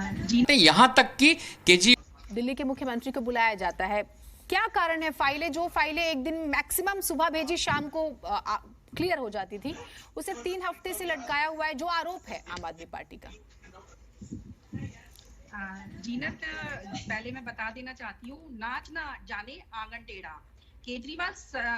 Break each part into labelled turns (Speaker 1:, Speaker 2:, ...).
Speaker 1: जी यहाँ तक कि केजरीवाल
Speaker 2: दिल्ली के मुख्यमंत्री को बुलाया जाता है, क्या कारण है? फाइलें एक दिन मैक्सिमम सुबह भेजी, शाम को क्लियर हो जाती थी, उसे 3 हफ्ते से लटकाया हुआ है, जो आरोप है आम आदमी पार्टी का।
Speaker 3: जीनत, पहले मैं बता देना चाहती हूँ, नाच ना जाने आंगन टेढ़ा। केजरीवाल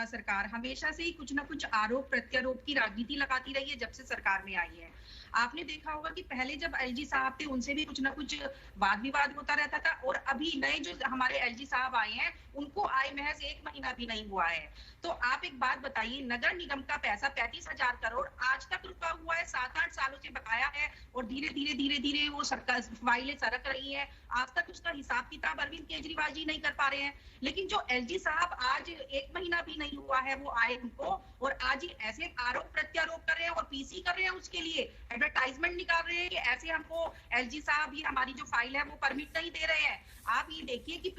Speaker 3: सरकार हमेशा से ही कुछ ना कुछ आरोप प्रत्यारोप की राजनीति लगाती रही है जब से सरकार में आई है। आपने देखा होगा कि पहले जब एलजी साहब थे उनसे भी कुछ ना कुछ वाद विवाद होता रहता था, और अभी नए जो हमारे एलजी साहब आए हैं उनको आए महज 1 महीना भी नहीं हुआ है। तो आप एक बात बताइए, नगर निगम का पैसा 35,000 करोड़ आज तक रुका हुआ है, 7-8 सालों से बकाया है, और धीरे धीरे वो सरकार फाइलें सरक रही है। आज तक उसका हिसाब किताब अरविंद केजरीवाल जी नहीं कर पा रहे हैं। लेकिन जो एलजी साहब आज 1 महीना भी नहीं हुआ है वो आए उनको, और आज ही ऐसे आरोप प्रत्यारोप कर रहे हैं और पीसी कर रहे हैं, उसके लिए एडवर्टाइजमेंट निकाल रहे हैं कि ऐसे हमको एलजी साहब ही हमारी जो फाइल है वो परमिट नहीं दे रहे हैं। आप ये देखिए कि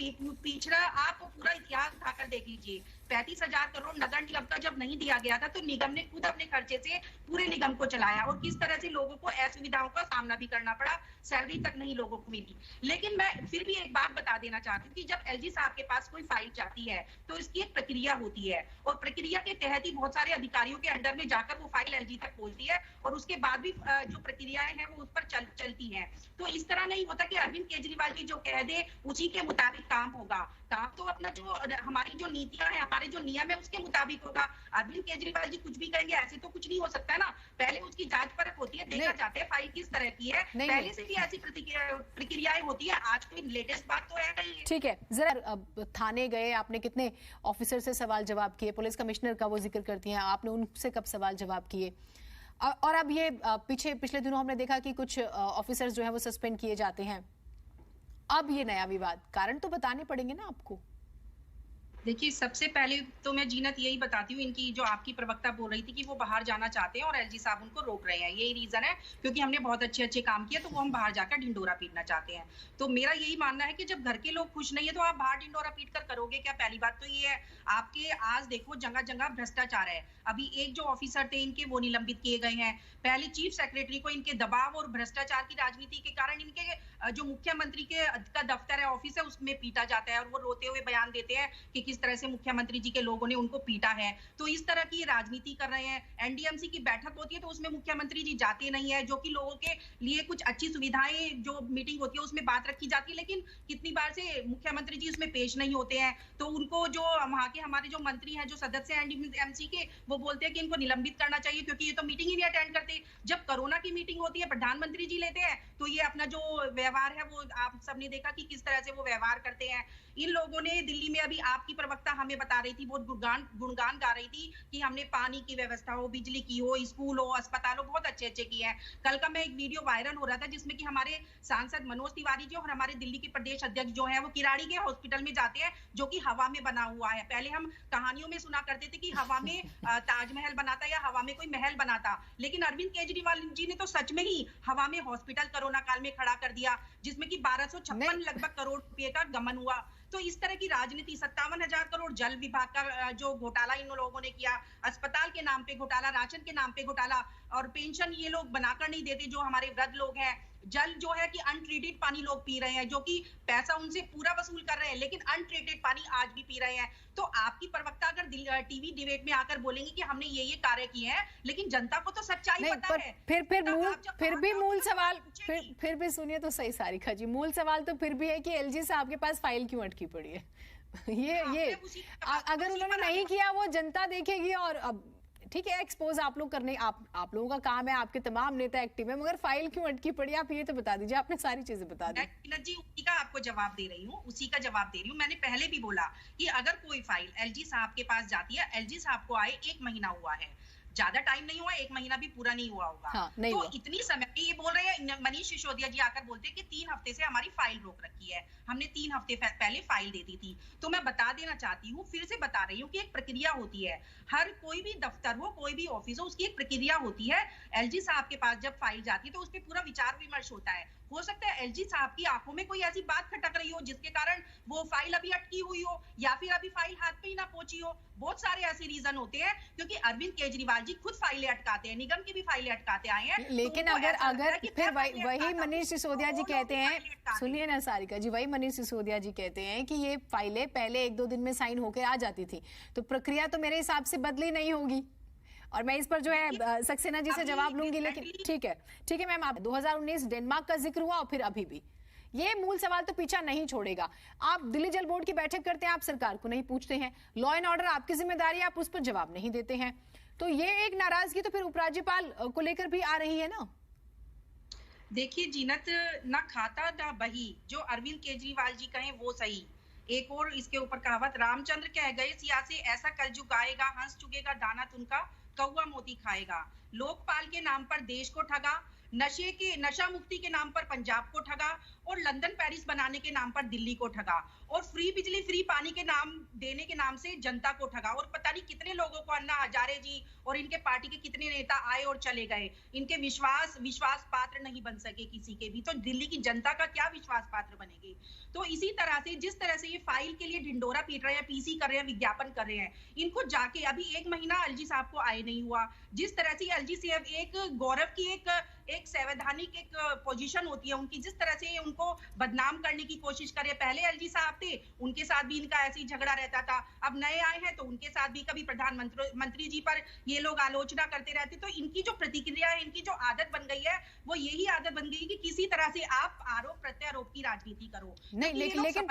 Speaker 3: पिछड़ा आप पूरा इतिहास उठाकर देख लीजिए, 35,000 करोड़ नगर निगम का जब नहीं दिया गया था तो निगम ने खुद अपने खर्चे से पूरे निगम को चलाया, और किस तरह से लोगों को असुविधाओं का सामना भी करना पड़ा, सैलरी तक नहीं लोगों को मिली। लेकिन मैं फिर भी एक बात बता देना चाहती हूँ कि जब एलजी साहब के पास कोई फाइल जाती है तो इसकी एक प्रक्रिया होती है, और प्रक्रिया के तहत ही बहुत सारे अधिकारियों के अंडर में जाकर वो फाइल एलजी तक पहुंचती है, और उसके बाद भी जो प्रक्रियाएं हैं वो उस पर चलती हैं। तो इस तरह नहीं होता कि अरविंद केजरीवाल जी जो कह दे उसी के मुताबिक काम होगा। काम तो अपना जो हमारी जो नीतियां हैं, हमारे जो नियम है उसके मुताबिक होगा। अरविंद केजरीवाल जी कुछ भी कहेंगे ऐसे तो कुछ नहीं हो सकता है ना। पहले उसकी जांच परख होती है, देखा जाता है फाइल किस तरह की है, पहले से भी ऐसी प्रक्रियाएं होती है। आज कोई लेटेस्ट बात तो है नहीं।
Speaker 2: ठीक है, जरा थाने गए, आपने कितने ऑफिसर से सवाल जवाब किए? पुलिस कमिश्नर का वो जिक्र करती हैं, आपने उनसे कब सवाल जवाब किए? और अब ये पिछले दिनों हमने देखा कि कुछ ऑफिसर्स जो है वो सस्पेंड किए जाते हैं। अब ये नया विवाद, कारण तो बताने पड़ेंगे ना आपको।
Speaker 3: देखिए, सबसे पहले तो मैं जीनत यही बताती हूँ, इनकी जो आपकी प्रवक्ता बोल रही थी कि वो बाहर जाना चाहते हैं और एलजी साहब उनको रोक रहे हैं, यही रीजन है क्योंकि हमने बहुत अच्छे काम किए तो वो हम बाहर जाकर ढिंडोरा पीटना चाहते हैं। तो मेरा यही मानना है कि जब घर के लोग खुश नहीं है तो आप बाहर ढिंडोरा पीट कर करोगे क्या? पहली बात तो ये है, आपके आज देखो जगह जगह भ्रष्टाचार है। अभी एक जो ऑफिसर थे इनके वो निलंबित किए गए हैं। पहले चीफ सेक्रेटरी को इनके दबाव और भ्रष्टाचार की राजनीति के कारण इनके जो मुख्यमंत्री का दफ्तर है, ऑफिस है, उसमें पीटा जाता है, और वो रोते हुए बयान देते हैं कि किस तरह से मुख्यमंत्री जी के लोगों ने उनको पीटा है। तो इस तरह की राजनीति कर रहे हैं। एनडीएमसी की बैठक होती है तो उसमें मुख्यमंत्री जी जाते नहीं है, जो कि लोगों के लिए कुछ अच्छी सुविधाएं, जो मीटिंग होती है उसमें बात रखी जाती है, लेकिन कितनी बार से मुख्यमंत्री जी उसमें पेश नहीं होते हैं। तो उनको जो वहां के हमारे जो मंत्री हैं, जो सदस्य हैं एनडीएमसी के, वो बोलते हैं कि इनको निलंबित करना चाहिए क्योंकि ये तो मीटिंग ही नहीं अटेंड करते। जब कोरोना की मीटिंग होती है, प्रधानमंत्री जी लेते हैं, तो ये अपना जो व्यवहार है वो आप सबने देखा कि किस तरह से वो व्यवहार करते हैं। इन लोगों ने दिल्ली में, अभी आपकी प्रवक्ता हमें बता रही थी, बहुत गुणगान गा रही थी कि हमने पानी की व्यवस्था हो, बिजली की हो, स्कूल हो, अस्पताल हो, बहुत अच्छे किए हैं। कल का मैं एक वीडियो वायरल हो रहा था जिसमें कि हमारे सांसद मनोज तिवारी जी और हमारे दिल्ली के प्रदेश अध्यक्ष जो है वो किराड़ी के हॉस्पिटल में जाते हैं, जो कि हवा में बना हुआ है। पहले हम कहानियों में सुना करते थे कि हवा में ताजमहल बनाता या हवा में कोई महल बनाता, लेकिन अरविंद केजरीवाल जी ने तो सच में ही हवा में हॉस्पिटल कोरोना काल में खड़ा कर दिया, जिसमें कि 1256 लगभग करोड़ रुपए का गमन हुआ। तो इस तरह की राजनीति, 57,000 करोड़ जल विभाग का जो घोटाला इन लोगों ने किया, अस्पताल के नाम पे घोटाला, राशन के नाम पे घोटाला, और पेंशन ये लोग बनाकर नहीं देते जो हमारे वृद्ध लोग हैं। जल जो है कि अनट्रीटेड पानी लोग पी रहे हैं, जो कि पैसा उनसे पूरा वसूल कर रहे हैं, लेकिन अनट्रीटेड पानी आज भी पी रहे हैं। तो आपकी प्रवक्ता अगर टीवी डिबेट में आकर बोलेंगे कि हमने ये कार्य किए हैं, लेकिन जनता को तो सच्चाई पता है।
Speaker 2: फिर भी सुनिए तो सही सारिका जी, मूल सवाल तो फिर भी है कि एलजी साहब के पास फाइल क्यों अटकी पड़ी है? ये अगर उन्होंने नहीं किया वो जनता देखेगी, और अब ठीक है, एक्सपोज आप लोग करने, आप लोगों का काम है, आपके तमाम नेता एक्टिव है, मगर फाइल क्यों अटकी पड़ी? आप ये तो बता दीजिए, आपने सारी चीजें बता दी
Speaker 3: जी। उसी का आपको जवाब दे रही हूँ, उसी का जवाब दे रही हूँ। मैंने पहले भी बोला कि अगर कोई फाइल एलजी साहब के पास जाती है, एलजी साहब को आए 1 महीना हुआ है, ज्यादा टाइम नहीं हुआ, 1 महीना भी पूरा नहीं हुआ होगा।
Speaker 2: हाँ, नहीं
Speaker 3: तो
Speaker 2: हुआ।
Speaker 3: इतनी समय ये बोल रहे हैं, मनीष सिसोदिया जी आकर बोलते हैं कि 3 हफ्ते से हमारी फाइल रोक रखी है, हमने 3 हफ्ते पहले फाइल दे दी थी। तो मैं बता देना चाहती हूँ, फिर से बता रही हूँ कि एक प्रक्रिया होती है। हर कोई भी दफ्तर हो, कोई भी ऑफिस हो, उसकी एक प्रक्रिया होती है। एलजी साहब के पास जब फाइल जाती है तो उस पर पूरा विचार विमर्श होता है, हो सकता है एलजी साहब की आंखों में कोई ऐसी बात खटक रही हो जिसके कारण वो फाइल अभी अटकी हुई हो, या फिर अभी फाइल हाथ पे ही ना पहुंची हो। बहुत सारे ऐसे रीजन होते हैं, क्योंकि अरविंद केजरीवाल जी खुद फाइलें अटकाते हैं, निगम की भी फाइलें अटकाते आए हैं।
Speaker 2: लेकिन
Speaker 3: तो
Speaker 2: अगर
Speaker 3: ऐसा लगता है
Speaker 2: अगर
Speaker 3: कि
Speaker 2: फिर
Speaker 3: मैं फाइलें
Speaker 2: वही
Speaker 3: अटकाता
Speaker 2: मनीष
Speaker 3: हूं,
Speaker 2: सिसोदिया जी
Speaker 3: तो वो
Speaker 2: कहते
Speaker 3: लोग भी
Speaker 2: हैं,
Speaker 3: फाइलें अटकाते
Speaker 2: सुनिए ना सारिका जी, वही मनीष सिसोदिया जी कहते हैं कि ये फाइलें पहले 1-2 दिन में साइन होकर आ जाती थी, तो प्रक्रिया तो मेरे हिसाब से बदली नहीं होगी। और मैं इस पर जो है सक्सेना जी से जवाब लूंगी, लेकिन ठीक है मैम, आप 2019 डेनमार्क का जिक्र हुआ और फिर अभी भी ये मूल सवाल तो पीछा नहीं छोड़ेगा। आप दिल्ली जल बोर्ड की बैठक करते हैं, आप सरकार को नहीं पूछते हैं, लॉ एंड ऑर्डर आपकी जिम्मेदारी, आप उस पर जवाब नहीं देते हैं, तो ये एक नाराजगी तो फिर उपराज्यपाल को लेकर भी आ रही है ना।
Speaker 3: देखिए जीनत, ना खाता ना बही, जो अरविंद केजरीवाल जी कहें वो सही। एक और इसके ऊपर कहावत, रामचंद्र कह गए सिया से ऐसा कलजुग आएगा, हंस चुकेगा दाना तुनका, कौवा मोती खाएगा। लोकपाल के नाम पर देश को ठगा, नशा मुक्ति के नाम पर पंजाब को ठगा, और लंदन पेरिस बनाने के नाम पर दिल्ली को ठगा, और फ्री बिजली फ्री पानी के नाम देने के नाम से जनता को ठगा, और पता नहीं कितने लोगों को, अन्ना हजारे जी और इनके पार्टी के कितने नेता आए और चले गए, इनके विश्वास पात्र नहीं बन सके किसी के भी, तो दिल्ली की जनता का क्या विश्वास पात्र बनेगी। तो इसी तरह से जिस तरह से ये फाइल के लिए ढिंडोरा पीट रहे हैं, पीसी कर रहे हैं, विज्ञापन कर रहे हैं, इनको जाके अभी 1 महीना एलजी साहब को आए नहीं हुआ, जिस तरह से एलजी साहब एक गौरव की एक संवैधानिक एक पोजीशन होती है उनकी, जिस तरह से उनको बदनाम करने की कोशिश करे। पहले एलजी साहब थे, उनके साथ भी इनका ऐसे ही झगड़ा रहता था, अब नए आए हैं तो उनके साथ भी कभी प्रधानमंत्री जी पर ये लोग आलोचना करते रहते। तो इनकी जो प्रतिक्रिया है, इनकी जो आदत बन गई है, वो यही आदत बन गई कि किसी तरह से आप आरोप प्रत्यारोप की राजनीति करो।
Speaker 2: नहीं, लेकिन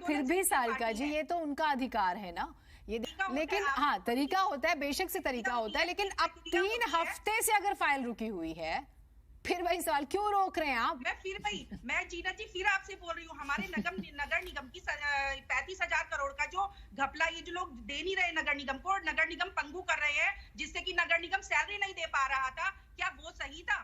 Speaker 2: फिर भी सारिका जी, ये तो उनका अधिकार है ना, ये लेकिन हाँ, तरीका होता है, बेशक से तरीका होता है, लेकिन अब 3 हफ्ते से अगर फाइल रुकी हुई है, फिर वही सवाल, क्यों रोक रहे हैं आप?
Speaker 3: मैं जीना जी फिर आपसे बोल रही हूँ, हमारे नगर निगम की 35,000 करोड़ का जो घपला, ये जो लोग दे नहीं रहे नगर निगम को, और नगर निगम पंगु कर रहे हैं, जिससे कि नगर निगम सैलरी नहीं दे पा रहा था, क्या वो सही था?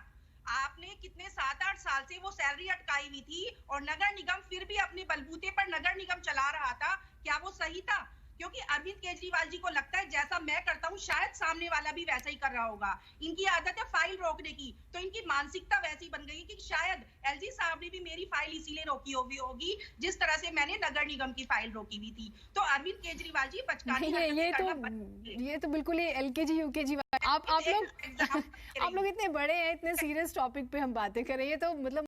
Speaker 3: आपने कितने 7-8 साल से वो सैलरी अटकाई हुई थी, और नगर निगम फिर भी अपने बलबूते पर नगर निगम चला रहा था, क्या वो सही था? क्योंकि अरविंद केजरीवाल जी को लगता है जैसा मैं करता हूँ शायद सामने वाला भी वैसा ही कर रहा होगा। इनकी आदत है फाइल रोकने की, तो इनकी मानसिकता वैसी बन गई कि शायद एलजी साहब ने भी मेरी फाइल इसीलिए रोकी होगी जिस तरह से मैंने नगर निगम की फाइल रोकी हुई थी। तो अरविंद केजरीवाल जी बचकानी
Speaker 2: ये तो बिल्कुल ही एलकेजी यूकेजी आप लोग इतने बड़े हैं, इतने सीरियस टॉपिक पे हम बातें कर रहे हैं, तो मतलब